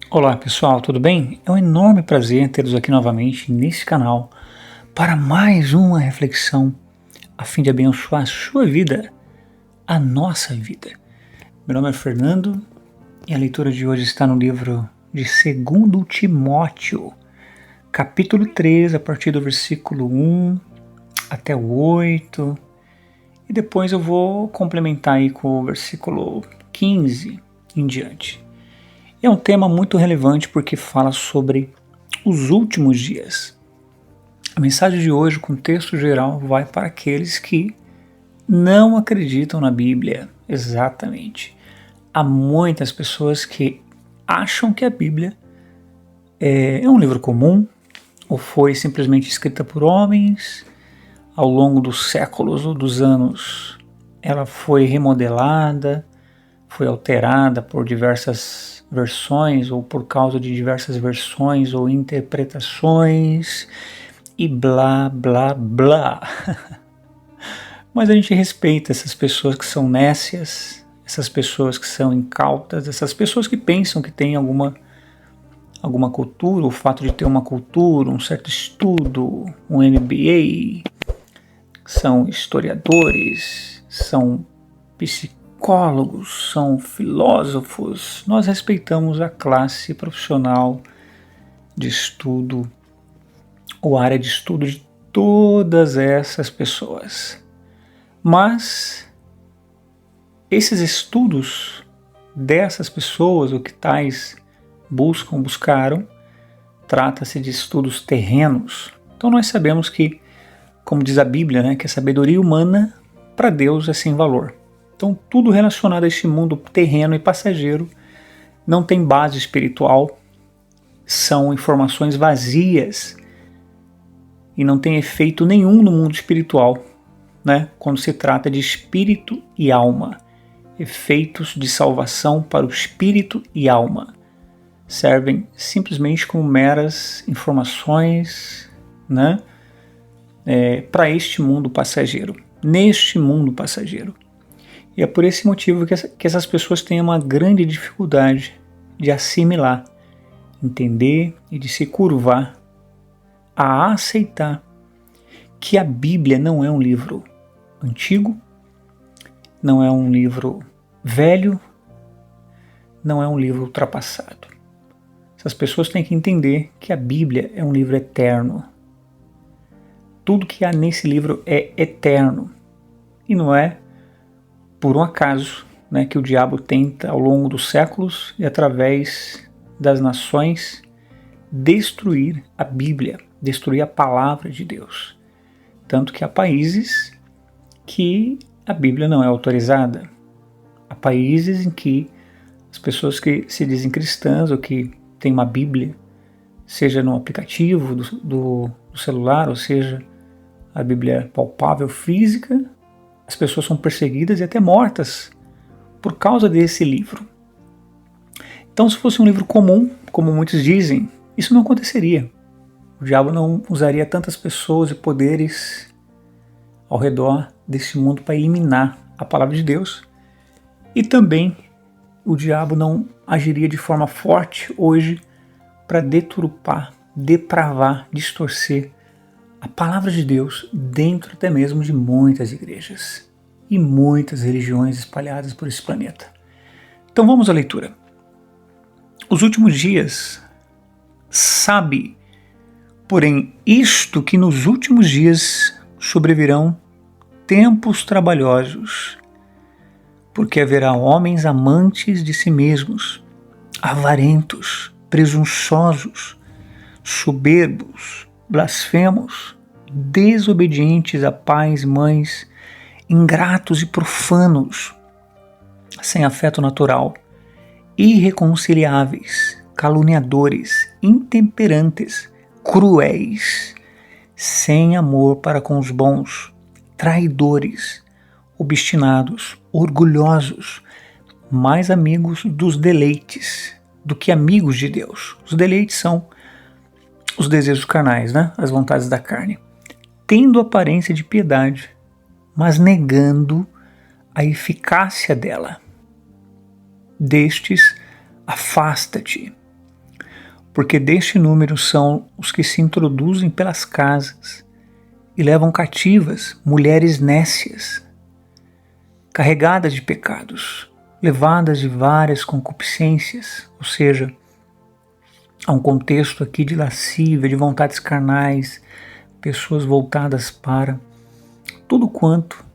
Olá pessoal, tudo bem? É um enorme prazer tê-los aqui novamente nesse canal para mais uma reflexão a fim de abençoar a sua vida, a nossa vida. Meu nome é Fernando e a leitura de hoje está no livro de 2 Timóteo, capítulo 3, a partir do versículo 1 até o 8, e depois eu vou complementar aí com o versículo 15 em diante. É um tema muito relevante porque fala sobre os últimos dias. A mensagem de hoje, o contexto geral, vai para aqueles que não acreditam na Bíblia. Exatamente. Há muitas pessoas que acham que a Bíblia é um livro comum ou foi simplesmente escrita por homens. Ao longo dos séculos ou dos anos, ela foi remodelada, foi alterada por diversas versões ou por causa de diversas versões ou interpretações e blá blá blá. Mas a gente respeita essas pessoas que são nécias, essas pessoas que são incautas, essas pessoas que pensam que tem alguma cultura, o fato de ter uma cultura, um certo estudo, um MBA, são historiadores, são psicólogos, são filósofos. Nós respeitamos a classe profissional de estudo ou área de estudo de todas essas pessoas. Mas esses estudos dessas pessoas, o que tais buscaram, trata-se de estudos terrenos. Então nós sabemos que, como diz a Bíblia, que a sabedoria humana para Deus é sem valor. Então tudo relacionado a este mundo terreno e passageiro não tem base espiritual, são informações vazias e não tem efeito nenhum no mundo espiritual, quando se trata de espírito e alma. Efeitos de salvação para o espírito e alma servem simplesmente como meras informações, para este mundo passageiro, neste mundo passageiro. E é por esse motivo que essas pessoas têm uma grande dificuldade de assimilar, entender e de se curvar a aceitar que a Bíblia não é um livro antigo, não é um livro velho, não é um livro ultrapassado. Essas pessoas têm que entender que a Bíblia é um livro eterno. Tudo que há nesse livro é eterno. E não é por um acaso que o diabo tenta, ao longo dos séculos e através das nações, destruir a Bíblia, destruir a palavra de Deus. Tanto que há países que a Bíblia não é autorizada. Há países em que as pessoas que se dizem cristãs ou que têm uma Bíblia, seja no aplicativo do celular, ou seja, a Bíblia palpável, física, as pessoas são perseguidas e até mortas por causa desse livro. Então, se fosse um livro comum, como muitos dizem, isso não aconteceria. O diabo não usaria tantas pessoas e poderes ao redor desse mundo para eliminar a palavra de Deus. E também o diabo não agiria de forma forte hoje para deturpar, depravar, distorcer a palavra de Deus dentro até mesmo de muitas igrejas e muitas religiões espalhadas por esse planeta. Então vamos à leitura. Os últimos dias, sabe, porém, isto que nos últimos dias sobrevirão tempos trabalhosos, porque haverá homens amantes de si mesmos, avarentos, presunçosos, soberbos, blasfemos, desobedientes a pais e mães, ingratos e profanos, sem afeto natural, irreconciliáveis, caluniadores, intemperantes, cruéis, sem amor para com os bons, traidores, obstinados, orgulhosos, mais amigos dos deleites do que amigos de Deus. Os deleites são os desejos carnais, as vontades da carne, tendo aparência de piedade, mas negando a eficácia dela. Destes, afasta-te. porque deste número são os que se introduzem pelas casas e levam cativas mulheres nécias, carregadas de pecados, levadas de várias concupiscências, ou seja, há um contexto aqui de lascívia, de vontades carnais, pessoas voltadas para tudo quanto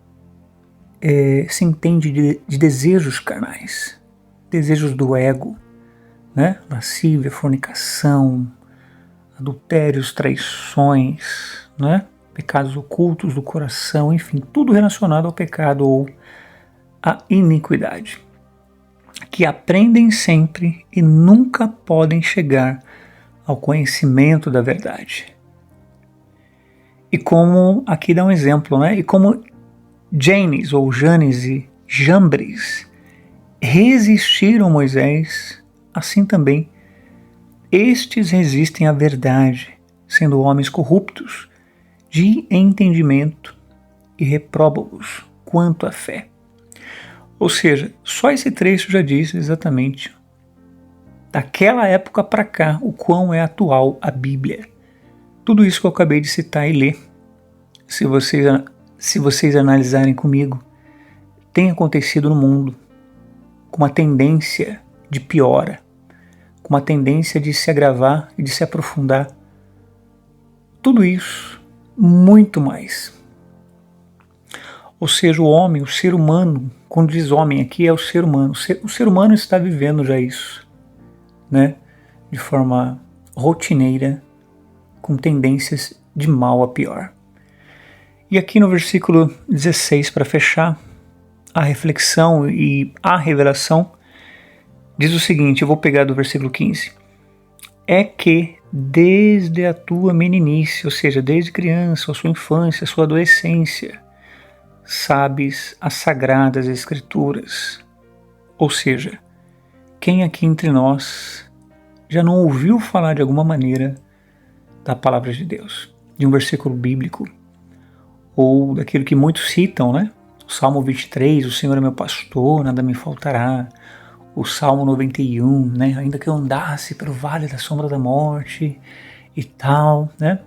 se entende de desejos carnais, desejos do ego, né? Lascívia, fornicação, adultérios, traições, né? Pecados ocultos do coração, enfim, tudo relacionado ao pecado ou à iniquidade, que aprendem sempre e nunca podem chegar ao conhecimento da verdade. E como, aqui dá um exemplo, né? E como Janes ou Janes e Jambres resistiram a Moisés, assim também estes resistem à verdade, sendo homens corruptos, de entendimento e repróbados quanto à fé. Ou seja, só esse trecho já diz exatamente daquela época para cá o quão é atual a Bíblia. Tudo isso que eu acabei de citar e ler, se vocês analisarem comigo, tem acontecido no mundo com uma tendência de piora, com uma tendência de se agravar e de se aprofundar. Tudo isso, muito mais. Ou seja, o homem, o ser humano, quando diz homem aqui é o ser humano. O ser humano está vivendo já isso, né? De forma rotineira, com tendências de mal a pior. E aqui no versículo 16, para fechar a reflexão e a revelação, diz o seguinte, eu vou pegar do versículo 15. É que desde a tua meninice, ou seja, desde criança, a sua infância, a sua adolescência, sabes as sagradas escrituras. Ou seja, quem aqui entre nós já não ouviu falar de alguma maneira da palavra de Deus, de um versículo bíblico, ou daquilo que muitos citam, né? O Salmo 23, o Senhor é meu pastor, nada me faltará. O Salmo 91, né? Ainda que eu andasse pelo vale da sombra da morte e tal, né?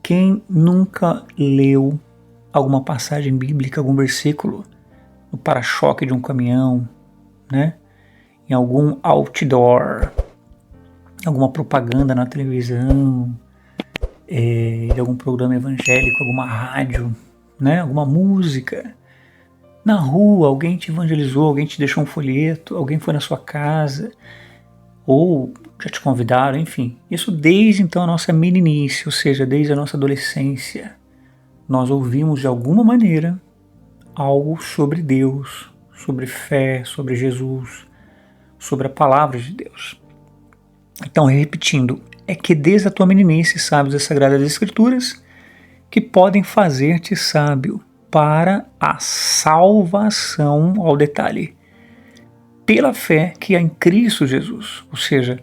Quem nunca leu alguma passagem bíblica, algum versículo no para-choque de um caminhão, né? Em algum outdoor, alguma propaganda na televisão, de algum programa evangélico, alguma rádio, né? Alguma música. Na rua, alguém te evangelizou, alguém te deixou um folheto, alguém foi na sua casa, ou já te convidaram, enfim. Isso desde então a nossa meninice, ou seja, desde a nossa adolescência. Nós ouvimos de alguma maneira algo sobre Deus, sobre fé, sobre Jesus, sobre a palavra de Deus. Então, repetindo, é que desde a tua meninice sabes as sagradas escrituras que podem fazer-te sábio para a salvação, ao detalhe, pela fé que há em Cristo Jesus. Ou seja,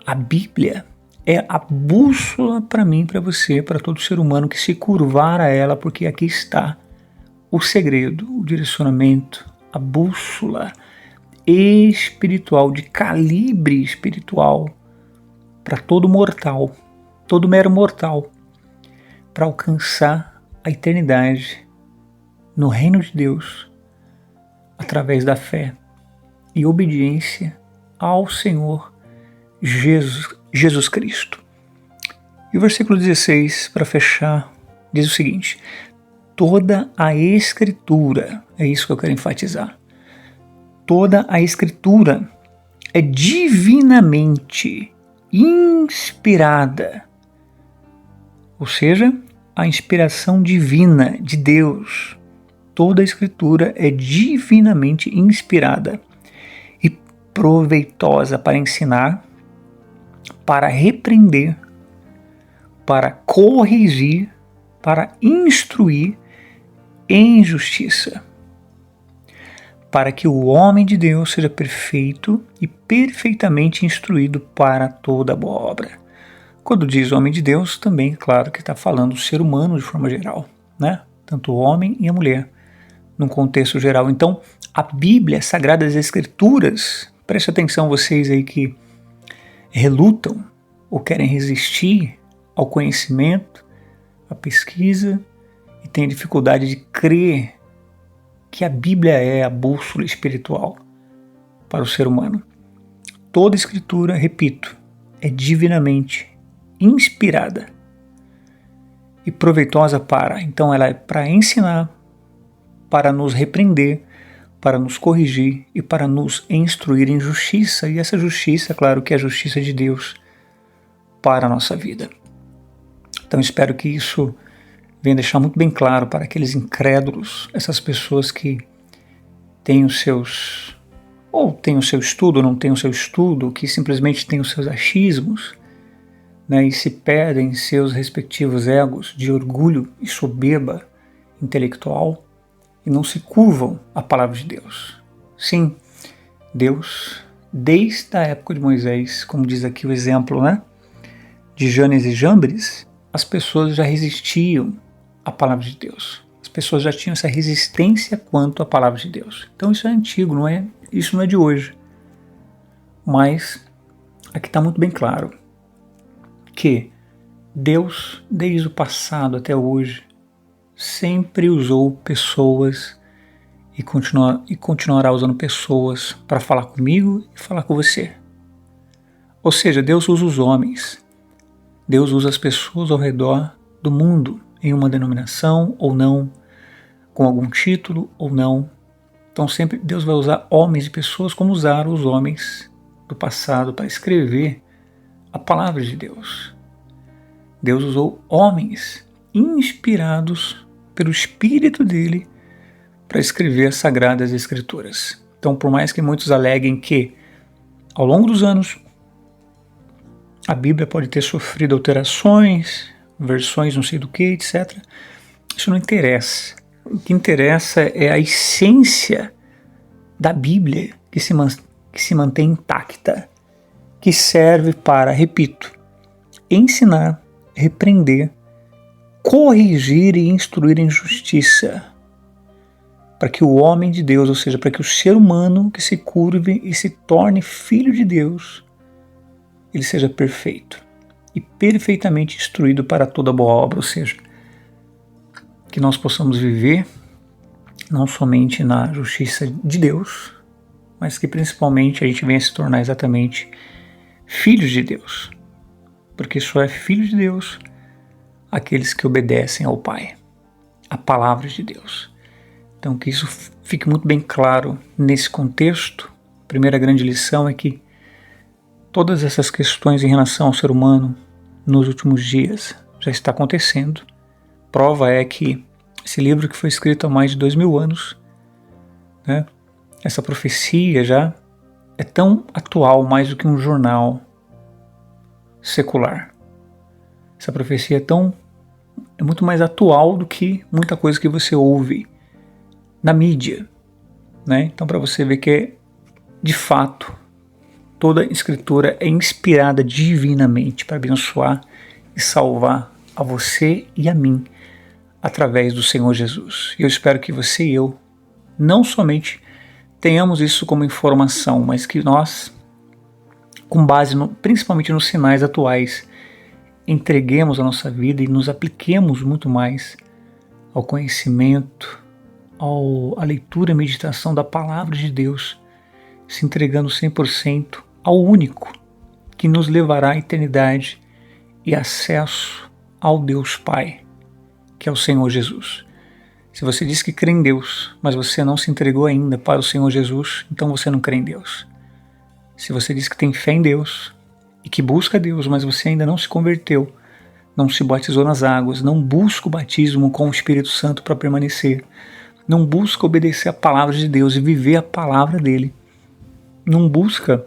a Bíblia é a bússola para mim, para você, para todo ser humano que se curvar a ela, porque aqui está o segredo, o direcionamento, a bússola espiritual, de calibre espiritual, para todo mortal, todo mero mortal, para alcançar a eternidade no reino de Deus, através da fé e obediência ao Senhor Jesus Cristo. E o versículo 16, para fechar, diz o seguinte: toda a Escritura, é isso que eu quero enfatizar, toda a Escritura é divinamente inspirada, ou seja, a inspiração divina de Deus. Toda a Escritura é divinamente inspirada e proveitosa para ensinar, para repreender, para corrigir, para instruir em justiça, para que o homem de Deus seja perfeito e perfeitamente instruído para toda boa obra. Quando diz homem de Deus, também, claro, que está falando do ser humano de forma geral, né? Tanto o homem e a mulher, num contexto geral. Então, a Bíblia, as Sagradas Escrituras, preste atenção vocês aí que relutam ou querem resistir ao conhecimento, à pesquisa, e têm dificuldade de crer que a Bíblia é a bússola espiritual para o ser humano. Toda escritura, repito, é divinamente inspirada e proveitosa para. Então ela é para ensinar, para nos repreender, para nos corrigir e para nos instruir em justiça. E essa justiça, claro que é a justiça de Deus para a nossa vida. Então espero que isso venha deixar muito bem claro para aqueles incrédulos, essas pessoas que têm os seus, ou têm o seu estudo, ou não têm o seu estudo, que simplesmente têm os seus achismos, né, e se perdem em seus respectivos egos de orgulho e soberba intelectual e não se curvam à palavra de Deus. Sim, Deus, desde a época de Moisés, como diz aqui o exemplo, né, de Janes e Jambres, as pessoas já resistiam à palavra de Deus. As pessoas já tinham essa resistência quanto à palavra de Deus. Então isso é antigo, isso não é de hoje. Mas aqui está muito bem claro que Deus, desde o passado até hoje, sempre usou pessoas e continuará usando pessoas para falar comigo e falar com você. Ou seja, Deus usa os homens. Deus usa as pessoas ao redor do mundo, em uma denominação ou não, com algum título ou não. Então sempre Deus vai usar homens e pessoas como usaram os homens do passado para escrever a palavra de Deus. Deus usou homens inspirados pelo Espírito dele para escrever as Sagradas Escrituras. Então, por mais que muitos aleguem que, ao longo dos anos, a Bíblia pode ter sofrido alterações, versões não sei do que, etc. Isso não interessa. O que interessa é a essência da Bíblia que se mantém intacta, que serve para, repito, ensinar, repreender, corrigir e instruir em justiça, para que o homem de Deus, ou seja, para que o ser humano que se curve e se torne filho de Deus, ele seja perfeito e perfeitamente instruído para toda boa obra, ou seja, que nós possamos viver não somente na justiça de Deus, mas que principalmente a gente venha se tornar exatamente filhos de Deus, porque só é filho de Deus aqueles que obedecem ao Pai, a palavra de Deus. Então que isso fique muito bem claro nesse contexto. A primeira grande lição é que todas essas questões em relação ao ser humano nos últimos dias já está acontecendo. Prova é que esse livro que foi escrito há mais de 2000 anos, né, essa profecia já é tão atual mais do que um jornal secular. Essa profecia é muito mais atual do que muita coisa que você ouve na mídia, né? Então, para você ver que, de fato, toda escritura é inspirada divinamente para abençoar e salvar a você e a mim através do Senhor Jesus. E eu espero que você e eu não somente tenhamos isso como informação, mas que nós, com base principalmente nos sinais atuais, entreguemos a nossa vida e nos apliquemos muito mais ao conhecimento, à leitura e meditação da palavra de Deus, se entregando 100% ao único que nos levará à eternidade e acesso ao Deus Pai, que é o Senhor Jesus. Se você diz que crê em Deus, mas você não se entregou ainda para o Senhor Jesus, então você não crê em Deus. Se você diz que tem fé em Deus e que busca Deus, mas você ainda não se converteu, não se batizou nas águas, não busca o batismo com o Espírito Santo para permanecer, não busca obedecer a palavra de Deus e viver a palavra dele, não busca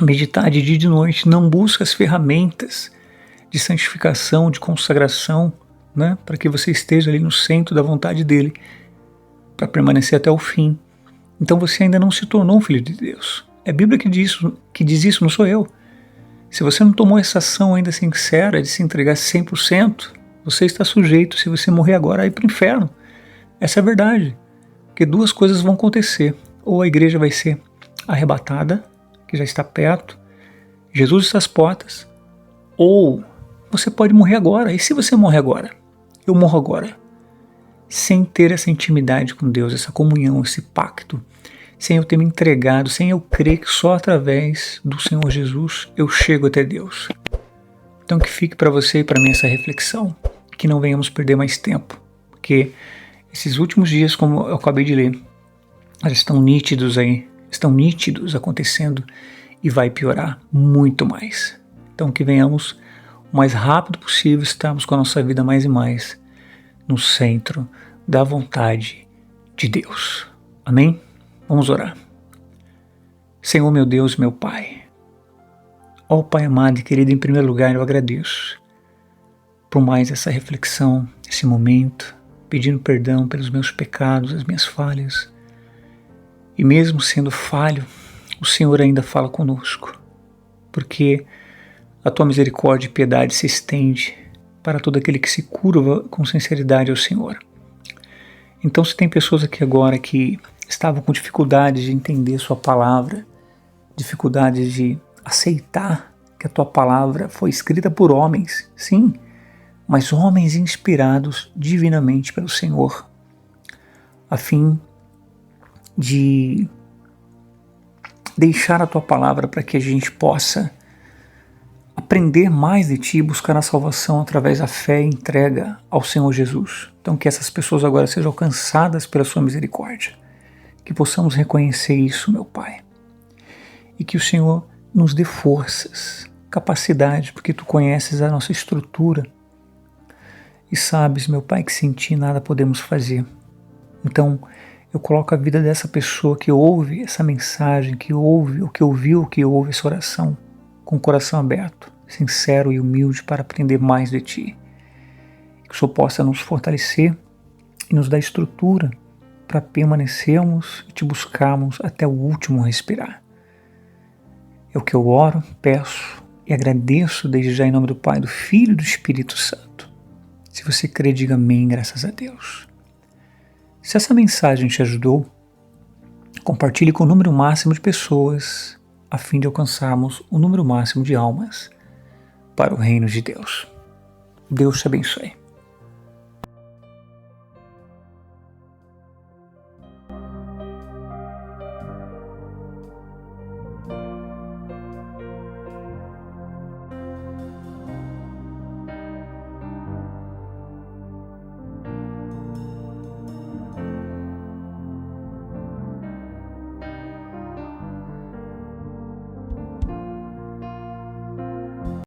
meditar de dia e de noite, não busca as ferramentas de santificação, de consagração, né, para que você esteja ali no centro da vontade dele, para permanecer até o fim. Então você ainda não se tornou um filho de Deus. É a Bíblia que diz isso, não sou eu. Se você não tomou essa ação ainda sincera de se entregar 100%, você está sujeito, se você morrer agora, a ir para o inferno. Essa é a verdade. Porque duas coisas vão acontecer. Ou a igreja vai ser arrebatada, que já está perto, Jesus está às portas, Ou você pode morrer agora. E se você morrer agora? Eu morro agora. Sem ter essa intimidade com Deus, essa comunhão, esse pacto, sem eu ter me entregado, sem eu crer que só através do Senhor Jesus eu chego até Deus. Então que fique para você e para mim essa reflexão, que não venhamos perder mais tempo, porque esses últimos dias, como eu acabei de ler, eles estão nítidos acontecendo e vai piorar muito mais. Então que venhamos o mais rápido possível estarmos com a nossa vida mais e mais no centro da vontade de Deus. Amém? Vamos orar. Senhor, meu Deus, meu Pai. Ó Pai amado e querido, em primeiro lugar eu agradeço por mais essa reflexão, esse momento, pedindo perdão pelos meus pecados, as minhas falhas. E mesmo sendo falho, o Senhor ainda fala conosco, porque a Tua misericórdia e piedade se estende para todo aquele que se curva com sinceridade ao Senhor. Então, se tem pessoas aqui agora que estavam com dificuldades de entender Sua palavra, dificuldades de aceitar que a Tua palavra foi escrita por homens, sim, mas homens inspirados divinamente pelo Senhor, a fim de deixar a Tua palavra para que a gente possa aprender mais de Ti, buscar a salvação através da fé e entrega ao Senhor Jesus. Então que essas pessoas agora sejam alcançadas pela Sua misericórdia, que possamos reconhecer isso, meu Pai, e que o Senhor nos dê forças, capacidade, porque Tu conheces a nossa estrutura e sabes, meu Pai, que sem Ti nada podemos fazer. Então eu coloco a vida dessa pessoa que ouve essa mensagem, que ouve, que ouve essa oração, com o coração aberto, sincero e humilde para aprender mais de Ti. Que o Senhor possa nos fortalecer e nos dar estrutura para permanecermos e Te buscarmos até o último respirar. É o que eu oro, peço e agradeço desde já em nome do Pai, do Filho e do Espírito Santo. Se você crê, diga amém, graças a Deus. Se essa mensagem te ajudou, compartilhe com o número máximo de pessoas, a fim de alcançarmos o número máximo de almas para o reino de Deus. Deus te abençoe.